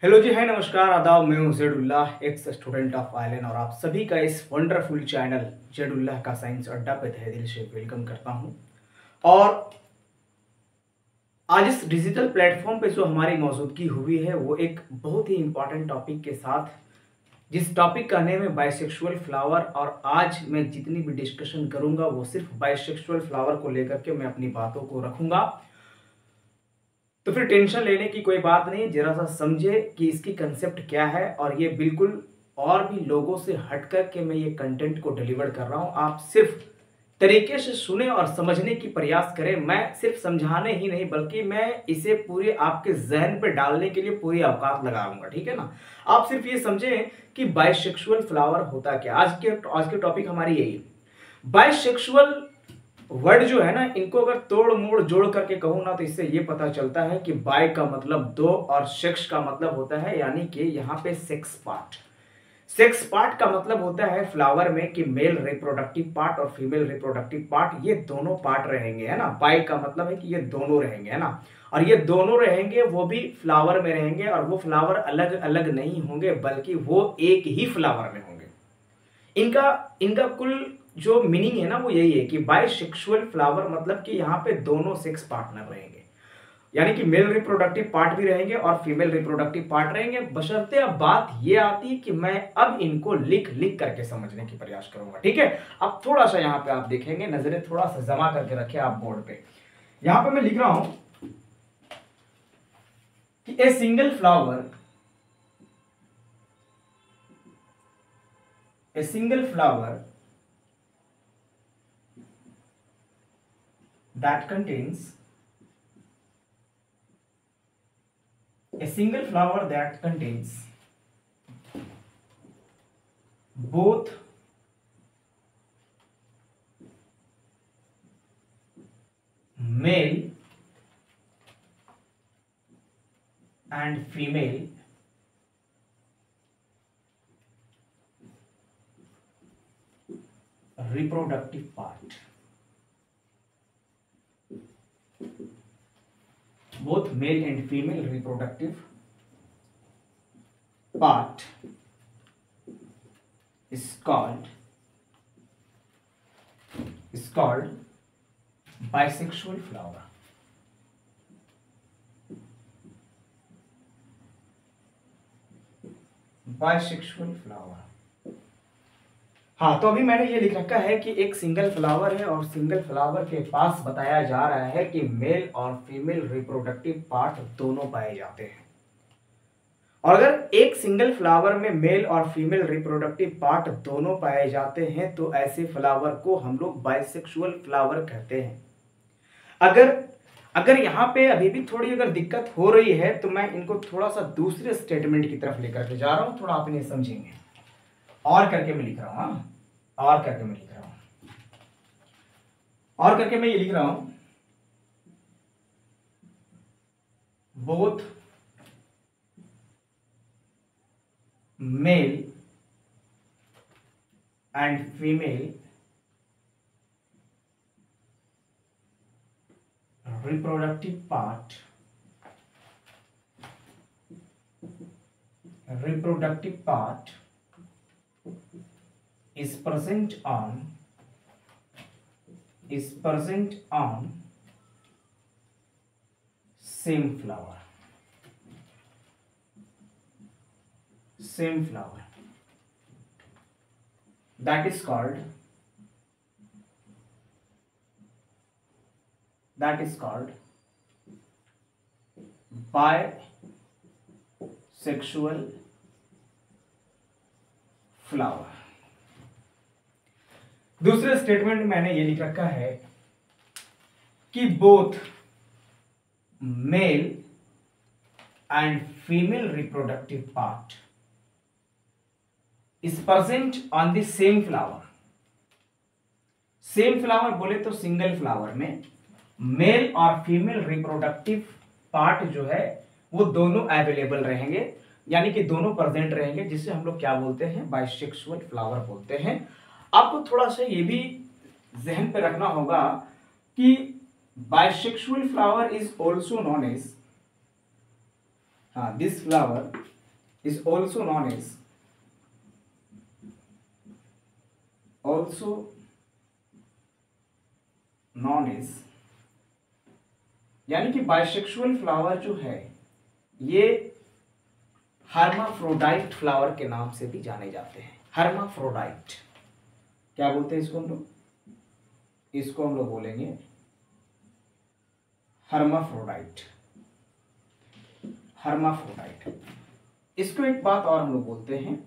Hello जी, हाय, नमस्कार, आदाब। मैं हूं जेडुल्लाह, एक्स स्टूडेंट ऑफ आइलैंड, और आप सभी का इस वंडरफुल चैनल जेडुल्लाह का साइंस अड्डा पे तहे दिल से वेलकम करता हूं। और आज इस डिजिटल प्लेटफॉर्म पे जो हमारी मौजूदगी हुई है वो एक बहुत ही इंपॉर्टेंट टॉपिक के साथ, जिस टॉपिक का नेम है बाइसेक्सुअल फ्लावर। और आज मैं जितनी भी डिस्कशन करूंगा वो सिर्फ बाइसेक्सुअल फ्लावर को लेकर के मैं अपनी बातों को रखूंगा। तो फिर टेंशन लेने की कोई बात नहीं, जरा सा समझे कि इसकी कंसेप्ट क्या है। और ये बिल्कुल और भी लोगों से हट कर के मैं ये कंटेंट को डिलीवर कर रहा हूं। आप सिर्फ तरीके से सुने और समझने की प्रयास करें। मैं सिर्फ समझाने ही नहीं बल्कि मैं इसे पूरे आपके जहन पे डालने के लिए पूरी औकात लगाऊंगा, ठीक है ना। आप सिर्फ ये समझें कि बाइसेक्सुअल फ्लावर होता क्या। आज के टॉपिक हमारी यही है। बाइसेक्सुअल वर्ड जो है ना, इनको अगर तोड़ मोड़ जोड़ करके कहूं ना तो इससे ये पता चलता है कि बाय का मतलब दो और सेक्स का मतलब होता है, यानी कि यहाँ पे सेक्स पार्ट। सेक्स पार्ट का मतलब होता है फ्लावर में कि मेल रिप्रोडक्टिव पार्ट और फीमेल रिप्रोडक्टिव पार्ट, ये दोनों पार्ट रहेंगे, है ना। बाय का मतलब है कि ये दोनों रहेंगे, है ना। और ये दोनों रहेंगे, वो भी फ्लावर में रहेंगे, और वो फ्लावर अलग अलग नहीं होंगे बल्कि वो एक ही फ्लावर में होंगे। इनका इनका कुल जो मीनिंग है ना वो यही है कि बाइसेक्सुअल फ्लावर मतलब कि यहाँ पे दोनों सेक्स पार्टनर रहेंगे, यानी कि मेल रिप्रोडक्टिव पार्ट भी रहेंगे और फीमेल रिप्रोडक्टिव पार्ट रहेंगे। बशर्ते अब बात ये आती है कि मैं अब इनको लिख लिख करके समझने की प्रयास करूंगा, ठीक है। अब थोड़ा सा यहाँ पे आप देखेंगे, नजरें थोड़ा सा जमा करके रखे आप बोर्ड पे। यहाँ पे मैं लिख रहा हूं कि a single flower, a single flower that contains a single flower that contains both male and female reproductive part, both male and female reproductive part is called bisexual flower। Bisexual flower. हाँ, तो अभी मैंने ये लिख रखा है कि एक सिंगल फ्लावर है और सिंगल फ्लावर के पास बताया जा रहा है कि मेल और फीमेल रिप्रोडक्टिव पार्ट दोनों पाए जाते हैं। और अगर एक सिंगल फ्लावर में मेल और फीमेल रिप्रोडक्टिव पार्ट दोनों पाए जाते हैं तो ऐसे फ्लावर को हम लोग बाइसेक्सुअल फ्लावर कहते हैं। अगर अगर यहाँ पे अभी भी थोड़ी अगर दिक्कत हो रही है तो मैं इनको थोड़ा सा दूसरे स्टेटमेंट की तरफ लेकर के जा रहा हूं, थोड़ा आप इन्हें समझेंगे। और करके मैं लिख रहा हूं, हाँ, और करके मैं लिख रहा हूं, और करके मैं ये लिख रहा हूं, both male and female reproductive part is present on same flower, that is called bisexual flower. दूसरे स्टेटमेंट में मैंने ये लिख रखा है कि both male and female reproductive part is present on the same flower. Same flower बोले तो सिंगल फ्लावर में मेल और फीमेल रिप्रोडक्टिव पार्ट जो है वो दोनों अवेलेबल रहेंगे, यानी कि दोनों प्रेजेंट रहेंगे, जिसे हम लोग क्या बोलते हैं, बाइसेक्सुअल फ्लावर बोलते हैं। आपको थोड़ा सा ये भी जहन पे रखना होगा कि bisexual flower is also known as, this flower is also known as यानी कि बाइसेक्सुअल फ्लावर जो है ये हर्माफ्रोडाइट फ्लावर के नाम से भी जाने जाते हैं। हर्माफ्रोडाइट क्या बोलते हैं इसको हम लोग? इसको हम लोग बोलेंगे हर्माफ्रोडाइट। हर्माफ्रोडाइट। इसको एक बात और हम लोग बोलते हैं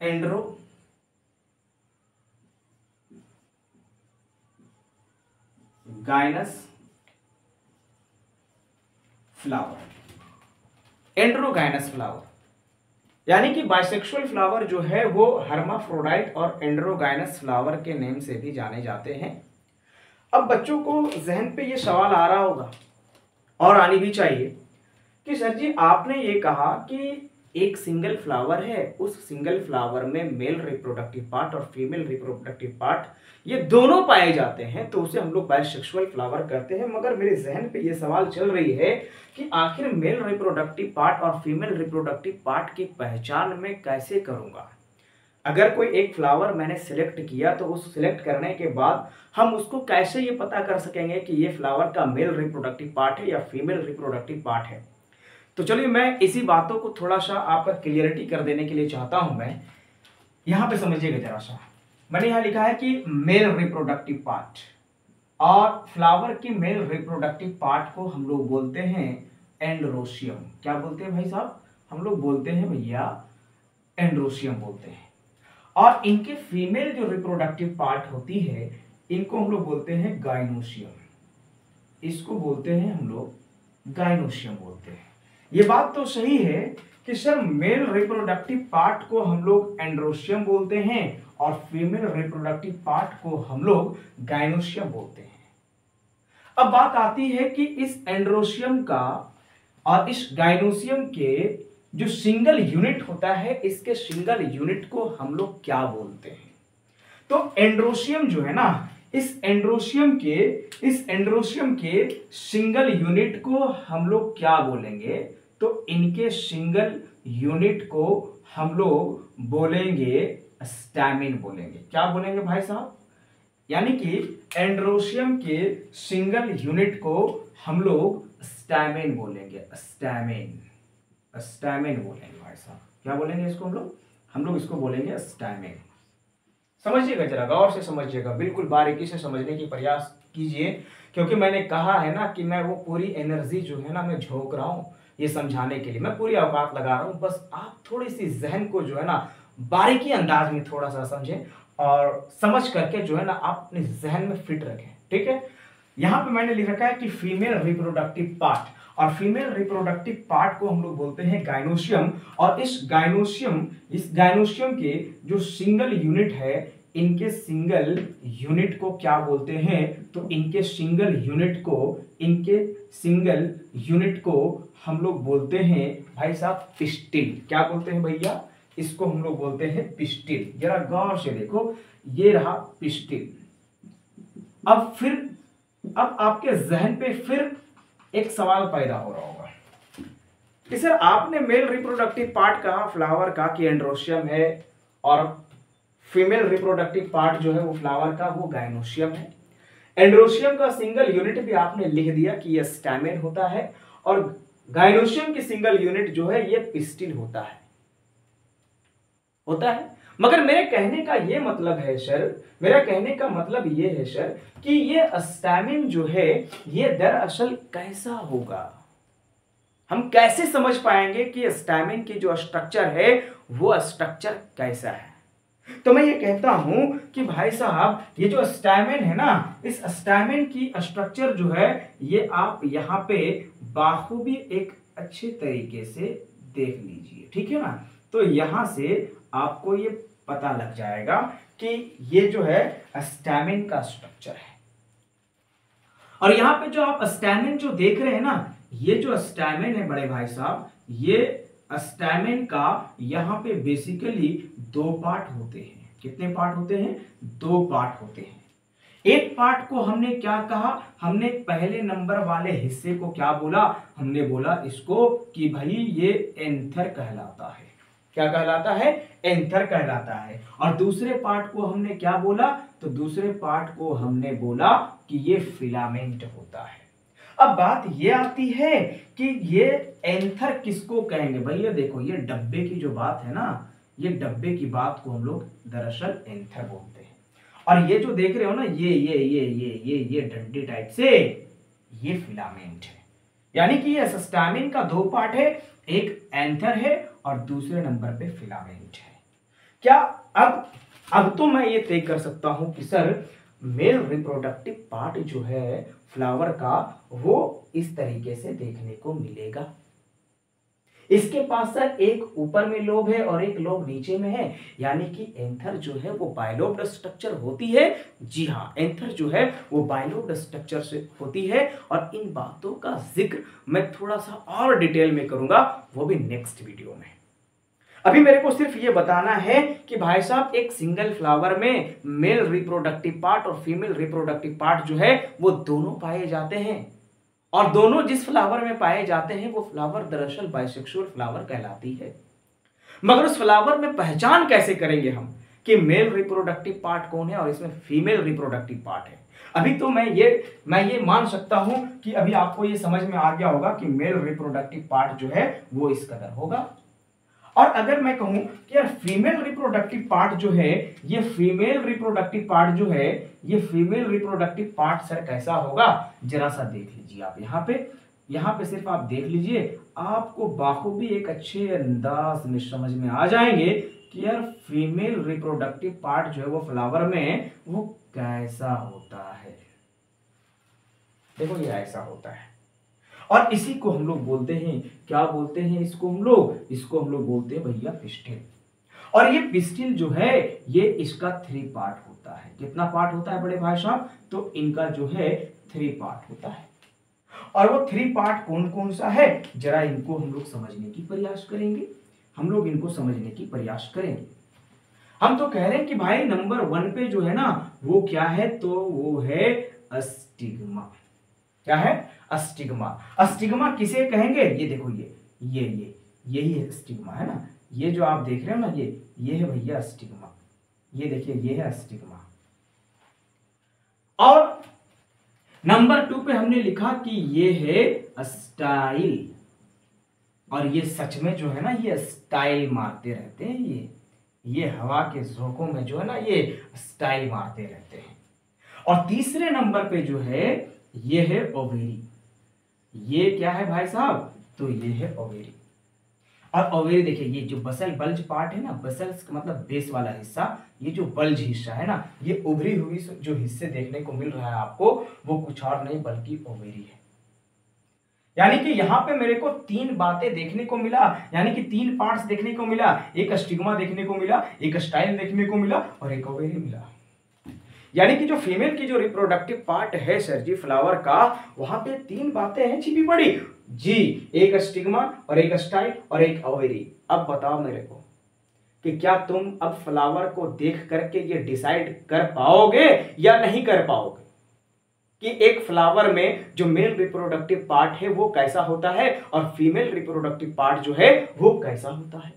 एंड्रोगाइनस फ्लावर। एंड्रोगाइनस फ्लावर यानी कि बाइसेक्सुअल फ्लावर जो है वो हर्माफ्रोडाइट और एंड्रोगाइनस फ्लावर के नेम से भी जाने जाते हैं। अब बच्चों को जहन पे ये सवाल आ रहा होगा और आनी भी चाहिए कि सर जी आपने ये कहा कि एक सिंगल फ्लावर है, उस सिंगल फ्लावर में मेल रिप्रोडक्टिव पार्ट और फीमेल रिप्रोडक्टिव पार्ट ये दोनों पाए जाते हैं, तो उसे हम लोग बाइसेक्सुअल फ्लावर कहते हैं। मगर मेरे जहन पे ये सवाल चल रही है कि आखिर मेल रिप्रोडक्टिव पार्ट और फीमेल रिप्रोडक्टिव पार्ट की पहचान मैं कैसे करूंगा? अगर कोई एक फ्लावर मैंने सिलेक्ट किया तो उस सिलेक्ट करने के बाद हम उसको कैसे ये पता कर सकेंगे कि ये फ्लावर का मेल रिप्रोडक्टिव पार्ट है या फीमेल रिप्रोडक्टिव पार्ट है? तो चलिए मैं इसी बातों को थोड़ा सा आपका क्लियरिटी कर देने के लिए चाहता हूं। मैं यहां पे समझिएगा जरा सा, मैंने यहां लिखा है कि मेल रिप्रोडक्टिव पार्ट और फ्लावर की मेल रिप्रोडक्टिव पार्ट को हम लोग बोलते हैं एंड्रोशियम। क्या बोलते हैं भाई साहब? हम लोग बोलते हैं भैया एंड्रोशियम बोलते हैं। और इनके फीमेल जो रिप्रोडक्टिव पार्ट होती है इनको हम लोग बोलते हैं गाइनोशियम। इसको बोलते हैं हम लोग गाइनोशियम बोलते हैं। ये बात तो सही है कि सर मेल रिप्रोडक्टिव पार्ट को हम लोग एंड्रोशियम बोलते हैं और फीमेल रिप्रोडक्टिव पार्ट को हम लोग गाइनोशियम बोलते हैं। अब बात आती है कि इस एंड्रोशियम का और इस गाइनोशियम के जो सिंगल यूनिट होता है, इसके सिंगल यूनिट को हम लोग क्या बोलते हैं? तो एंड्रोशियम जो है ना, इस एंड्रोशियम के सिंगल यूनिट को हम लोग क्या बोलेंगे? तो इनके सिंगल यूनिट को हम लोग बोलेंगे स्टैमिन बोलेंगे। क्या बोलेंगे भाई साहब? यानी कि एंड्रोशियम के सिंगल यूनिट को हम लोग स्टैमिन बोलेंगे। स्टैमिन बोलेंगे भाई साहब। क्या बोलेंगे इसको हम लोग इसको बोलेंगे स्टैमिन। समझिएगा जरा, गौर से समझिएगा, बिल्कुल बारीकी से समझने की प्रयास कीजिए, क्योंकि मैंने कहा है ना कि मैं वो पूरी एनर्जी जो है ना मैं झोंक रहा हूँ ये समझाने के लिए, मैं पूरी औकात लगा रहा हूँ। बस आप थोड़ी सी जहन को जो है ना बारीकी अंदाज में थोड़ा सा समझें और समझ करके जो है ना आप अपने जहन में फिट रखें, ठीक है? यहाँ पे मैंने लिख रखा है कि फीमेल रिप्रोडक्टिव पार्ट, और फीमेल रिप्रोडक्टिव पार्ट को हम लोग बोलते हैं गाइनोशियम। और इस गाइनोशियम के जो सिंगल यूनिट है, इनके सिंगल यूनिट को क्या बोलते हैं? तो इनके सिंगल यूनिट को हम लोग बोलते हैं भाई साहब पिस्टिल। क्या बोलते हैं भैया? इसको हम लोग बोलते हैं पिस्टिल। जरा गौर से देखो, ये रहा पिस्टिल। अब आपके जहन पे फिर एक सवाल पैदा हो रहा होगा कि सर आपने मेल रिप्रोडक्टिव पार्ट कहा फ्लावर का कि एंड्रोशियम है, और फीमेल रिप्रोडक्टिव पार्ट जो है वो फ्लावर का वो गाइनोशियम है। एंड्रोशियम का सिंगल यूनिट भी आपने लिख दिया कि ये स्टैमेन होता है, और गाइनोशियम की सिंगल यूनिट जो है ये पिस्टिल होता है। मगर मेरे कहने का ये मतलब है सर, कि ये स्टैमिन जो है ये दरअसल कैसा होगा? हम कैसे समझ पाएंगे कि स्टैमिन की जो स्ट्रक्चर है वो स्ट्रक्चर कैसा है? तो मैं ये कहता हूं कि भाई साहब ये जो स्टैमिन है ना, इस स्टैमिन की स्ट्रक्चर जो है ये आप यहाँ पे बाखूबी एक अच्छे तरीके से देख लीजिए, ठीक है ना? तो यहां से आपको ये पता लग जाएगा कि ये जो है स्टैमिन का स्ट्रक्चर है। और यहां पे जो आप स्टैमिन जो देख रहे हैं ना, ये जो स्टैमिन है बड़े भाई साहब, ये स्टैमिन का यहां पे बेसिकली 2 पार्ट होते हैं। कितने पार्ट होते हैं? 2 पार्ट होते हैं। एक पार्ट को हमने क्या कहा, हमने पहले नंबर वाले हिस्से को क्या बोला, हमने बोला इसको कि भाई ये एंथर कहलाता है। क्या कहलाता है, एंथर कहलाता है। और दूसरे पार्ट को हमने क्या बोला, तो दूसरे पार्ट को हमने बोला कि ये फिलामेंट होता है। अब बात ये आती है कि ये एंथर किसको कहेंगे भैया, देखो ये डब्बे की जो बात है ना, ये डब्बे की बात को हम लोग दरअसल एंथर बोलते हैं। और ये जो देख रहे हो ना, ये डंडे टाइप से, ये फिलामेंट है। यानी कि ये सस्टेमिन का दो पार्ट है, एक एंथर है और दूसरे नंबर पे फिलामेंट है। क्या अब तो मैं ये तय कर सकता हूं कि सर मेल रिप्रोडक्टिव पार्ट जो है फ्लावर का, वो इस तरीके से देखने को मिलेगा। इसके पास सर एक ऊपर में लोब है और एक लोब नीचे में है, यानी कि एंथर जो है वो बाइलोब्ड स्ट्रक्चर होती है। जी हाँ, एंथर जो है वो बाइलोब्ड स्ट्रक्चर से होती है। और इन बातों का जिक्र मैं थोड़ा सा और डिटेल में करूंगा, वो भी नेक्स्ट वीडियो में। अभी मेरे को सिर्फ ये बताना है कि भाई साहब एक सिंगल फ्लावर में मेल रिप्रोडक्टिव पार्ट और फीमेल रिप्रोडक्टिव पार्ट जो है वो दोनों पाए जाते हैं। और दोनों जिस फ्लावर में पाए जाते हैं वो फ्लावर दरअसल बाइसेक्सुअल फ्लावर कहलाती है। मगर उस फ्लावर में पहचान कैसे करेंगे हम कि मेल रिप्रोडक्टिव पार्ट कौन है और इसमें फीमेल रिप्रोडक्टिव पार्ट है। अभी तो मैं ये मान सकता हूं कि अभी आपको ये समझ में आ गया होगा कि मेल रिप्रोडक्टिव पार्ट जो है वो इस कदर होगा। और अगर मैं कहूं कि यार फीमेल रिप्रोडक्टिव पार्ट जो है, ये फीमेल रिप्रोडक्टिव पार्ट जो है, ये फीमेल रिप्रोडक्टिव पार्ट सर कैसा होगा, जरा सा देख लीजिए आप। यहाँ पे सिर्फ आप देख लीजिए, आपको बाखूबी एक अच्छे अंदाज में समझ में आ जाएंगे कि यार फीमेल रिप्रोडक्टिव पार्ट जो है वो फ्लावर में वो कैसा होता है। देखो ये ऐसा होता है। और इसी को हम लोग बोलते हैं, क्या बोलते हैं इसको हम लोग बोलते हैं भैया पिस्टिल। और ये पिस्टिल जो है ये इसका 3 पार्ट होता है। कितना पार्ट होता है बड़े भाई साहब, तो इनका जो है 3 पार्ट होता है। और वो 3 पार्ट कौन कौन सा है, जरा इनको हम लोग समझने की प्रयास करेंगे। हम तो कह रहे हैं कि भाई नंबर 1 पे जो है ना वो क्या है, तो वो है अस्टिग्मा। क्या है, अस्टिग्मा। अस्टिग्मा किसे कहेंगे, ये देखो ये यही है अस्टिग्मा, है ना। ये जो आप देख रहे हो ना, ये है भैया अस्टिग्मा। ये देखिए ये है अस्टिग्मा। और नंबर 2 पे हमने लिखा कि ये है स्टाइल। और ये सच में जो है ना ये स्टाइल मारते रहते हैं, ये हवा के झोंकों में जो है ना ये स्टाइल मारते रहते हैं। और तीसरे नंबर पे जो है ये है ओवेरी। ये क्या है भाई साहब, तो ये है ओवेरी। और ओवेरी देखिए, ये जो बसल बल्ज पार्ट है ना, बसल्स मतलब बेस वाला हिस्सा, ये जो बल्ज हिस्सा है ना, ये उभरी हुई जो हिस्से देखने को मिल रहा है आपको, वो कुछ और नहीं बल्कि ओवेरी है। यानी कि यहाँ पे मेरे को 3 बातें देखने को मिला, यानी कि 3 पार्ट्स देखने को मिला। एक स्टिग्मा देखने को मिला, एक स्टाइल देखने को मिला और एक ओवेरी मिला। यानी कि जो फीमेल की जो रिप्रोडक्टिव पार्ट है सर जी फ्लावर का, वहां पे 3 बातें हैं छिपी पड़ी जी, एक स्टिग्मा और एक स्टाइल और एक ओवेरी। अब बताओ मेरे को कि क्या तुम अब फ्लावर को देख करके ये डिसाइड कर पाओगे या नहीं कर पाओगे कि एक फ्लावर में जो मेल रिप्रोडक्टिव पार्ट है वो कैसा होता है और फीमेल रिप्रोडक्टिव पार्ट जो है वो कैसा होता है।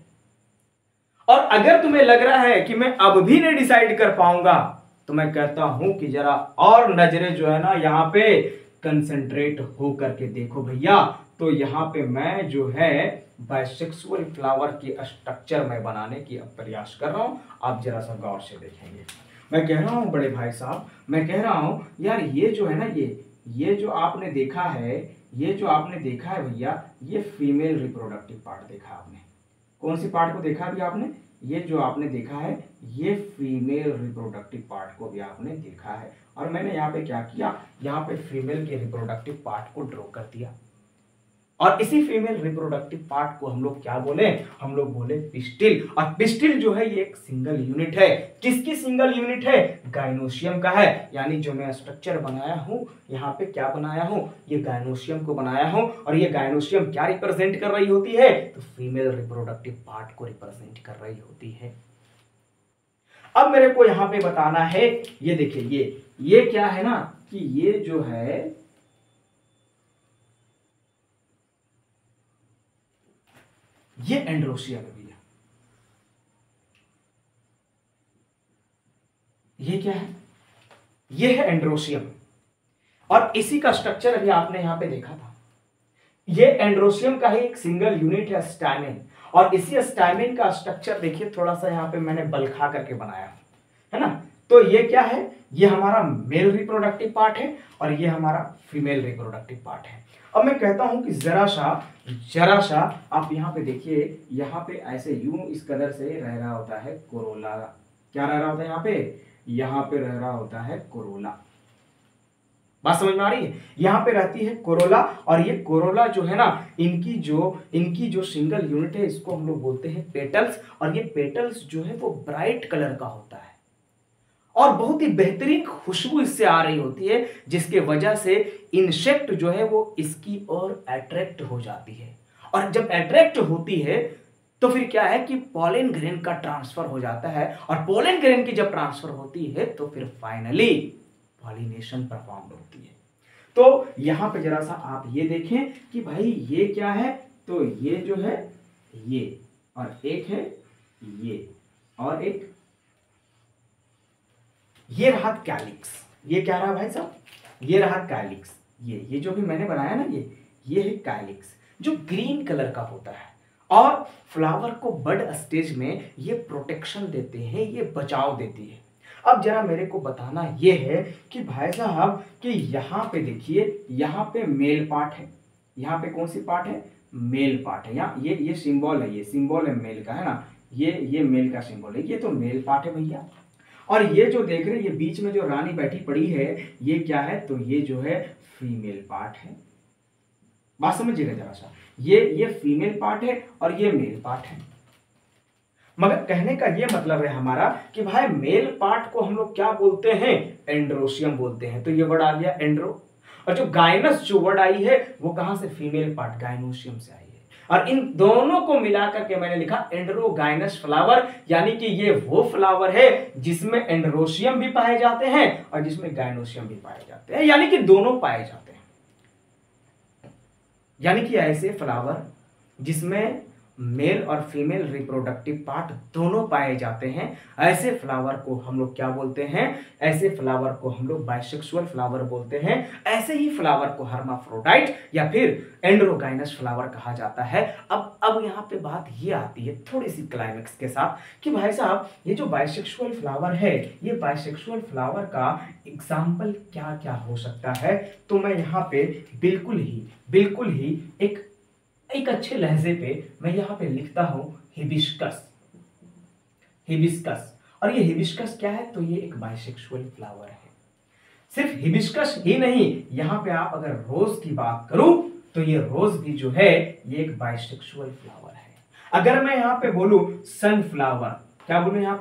और अगर तुम्हें लग रहा है कि मैं अब भी नहीं डिसाइड कर पाऊंगा, तो मैं कहता हूं कि जरा और नजरें जो है ना यहाँ पे कंसंट्रेट हो करके देखो भैया। तो यहाँ पे मैं जो है बाइसेक्सुअल फ्लावर की स्ट्रक्चर में बनाने की प्रयास कर रहा हूं, आप जरा सा गौर से देखेंगे। मैं कह रहा हूं बड़े भाई साहब, मैं कह रहा हूं यार ये जो है ना ये जो आपने देखा है, भैया, ये फीमेल रिप्रोडक्टिव पार्ट देखा आपने। कौन सी पार्ट को देखा अभी आपने, ये जो आपने देखा है ये फीमेल रिप्रोडक्टिव पार्ट को भी आपने देखा है। और मैंने यहाँ पे क्या किया, यहाँ पे फीमेल के रिप्रोडक्टिव पार्ट को ड्रॉ कर दिया। और इसी फीमेल रिप्रोडक्टिव पार्ट को हम लोग क्या बोले, हम लोग बोले पिस्टिल। और पिस्टिल जो है ये एक सिंगल यूनिट है। किसकी सिंगल यूनिट है, गाइनोसियम का है। यानी जो मैं स्ट्रक्चर बनाया हूं यहाँ पे, क्या बनाया हूं, ये गाइनोसियम को बनाया हूं। और ये गाइनोसियम क्या रिप्रेजेंट कर रही होती है, तो फीमेल रिप्रोडक्टिव पार्ट को रिप्रेजेंट कर रही होती है। अब मेरे को यहां पे बताना है, ये देखिए ये क्या है ना कि ये जो है ये एंड्रोसियम है भैया। ये क्या है? ये है एंड्रोसियम। और इसी का स्ट्रक्चर अभी आपने यहां पे देखा था। ये एंड्रोसियम का ही एक सिंगल यूनिट है स्टैमिन। और इसी स्टैमिन का स्ट्रक्चर देखिए, थोड़ा सा यहां पे मैंने बलखा करके बनाया है ना। तो ये क्या है? ये हमारा मेल रिप्रोडक्टिव पार्ट है और ये हमारा फीमेल रिप्रोडक्टिव पार्ट है। अब मैं कहता हूं कि जरा सा आप यहां पे देखिए, यहां पे ऐसे यूं इस कदर से रह रहा होता है कोरोला। क्या रह रहा होता है यहां पे रह रहा होता है कोरोला। बात समझ में आ रही है? यहां पे रहती है कोरोला। और ये कोरोला जो है ना, इनकी जो सिंगल यूनिट है, इसको हम लोग बोलते हैं पेटल्स। और ये पेटल्स जो है वो ब्राइट कलर का होता है और बहुत ही बेहतरीन खुशबू इससे आ रही होती है, जिसके वजह से इंसेक्ट जो है वो इसकी ओर अट्रैक्ट हो जाती है। और जब अट्रैक्ट होती है तो फिर क्या है कि पोलन ग्रेन का ट्रांसफर हो जाता है। और पोलन ग्रेन की जब ट्रांसफर होती है तो फिर फाइनली पॉलिनेशन परफॉर्म होती है। तो यहां पे जरा सा आप ये देखें कि भाई ये क्या है, तो ये जो है ये, और एक है ये, और एक ये रहा कैलिक्स। ये क्या रहा भाई साहब? ये रहा कैलिक्स। ये जो भी मैंने बनाया ना, ये है कैलिक्स, जो ग्रीन कलर का होता है। और फ्लावर को बड स्टेज में ये प्रोटेक्शन देते हैं, ये बचाव देती है। अब जरा मेरे को बताना ये है कि भाई साहब कि यहाँ पे देखिए, यहाँ पे मेल पार्ट है। यहाँ पे कौन सी पार्ट है? मेल पार्ट है। यहाँ ये सिंबल है, ये सिंबल है मेल का, है ना। ये मेल का सिंबल है, ये तो मेल पार्ट है भैया। और ये जो देख रहे हैं, ये बीच में जो रानी बैठी पड़ी है, ये क्या है? तो ये जो है फीमेल पार्ट है। बात समझिएगा जरा सा, ये फीमेल पार्ट है और ये मेल पार्ट है। मगर कहने का ये मतलब है हमारा कि भाई मेल पार्ट को हम लोग क्या बोलते हैं? एंड्रोसियम बोलते हैं। तो ये वर्ड आ गया एंड्रो। और जो गाइनस जो वर्ड आई है वो कहां से? फीमेल पार्ट गाइनोसियम से आई है। और इन दोनों को मिलाकर के मैंने लिखा एंड्रोगाइनस फ्लावर, यानी कि ये वो फ्लावर है जिसमें एंड्रोसियम भी पाए जाते हैं और जिसमें गाइनोसियम भी पाए जाते हैं, यानी कि दोनों पाए जाते हैं। यानी कि ऐसे फ्लावर जिसमें मेल और फीमेल रिप्रोडक्टिव पार्ट दोनों पाए जाते हैं, ऐसे फ्लावर को हम लोग क्या बोलते हैं? ऐसे फ्लावर को हम लोग बाइसेक्सुअल फ्लावर बोलते हैं। ऐसे ही फ्लावर को हर्माफ्रोडाइट या फिर एंड्रोगाइनस फ्लावर कहा जाता है। अब यहाँ पे बात ये आती है थोड़ी सी क्लाइमेक्स के साथ कि भाई साहब ये जो बाइसेक्सुअल फ्लावर है, ये बाइसेक्सुअल फ्लावर का एग्जाम्पल क्या क्या हो सकता है? तो मैं यहाँ पे बिल्कुल ही एक अच्छे लहजे पे मैं यहां पे लिखता हूं हिबिस्कस। और ये हिबिस्कस क्या है? तो ये एक बाइसेक्सुअल फ्लावर है। सिर्फ हिबिस्कस ही नहीं, यहां पे आप अगर रोज की बात करूं तो ये रोज भी जो है ये एक बाइसेक्सुअल फ्लावर है। अगर मैं यहां पे बोलूं सनफ्लावर, क्या बोलूं यहां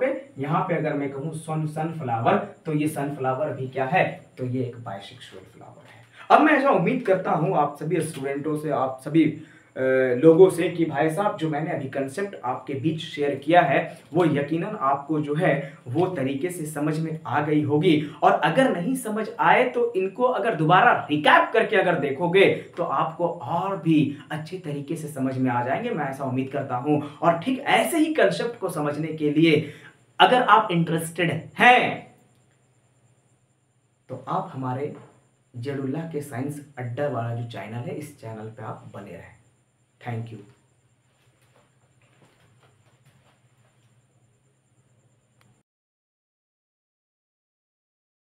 पे अगर मैं कहूं सनफ्लावर, तो ये सनफ्लावर भी क्या है? तो ये एक बाइसेक्सुअल फ्लावर है। अब मैं ऐसा उम्मीद करता हूं आप सभी स्टूडेंटों से, आप सभी लोगों से कि भाई साहब जो मैंने अभी कंसेप्ट आपके बीच शेयर किया है वो यकीनन आपको जो है वो तरीके से समझ में आ गई होगी। और अगर नहीं समझ आए तो इनको अगर दोबारा रिकैप करके अगर देखोगे तो आपको और भी अच्छे तरीके से समझ में आ जाएंगे, मैं ऐसा उम्मीद करता हूं। और ठीक ऐसे ही कंसेप्ट को समझने के लिए अगर आप इंटरेस्टेड हैं तो आप हमारे जेडुल्ला के साइंस अड्डा वाला जो चैनल है, इस चैनल पे आप बने रहें। Thank you.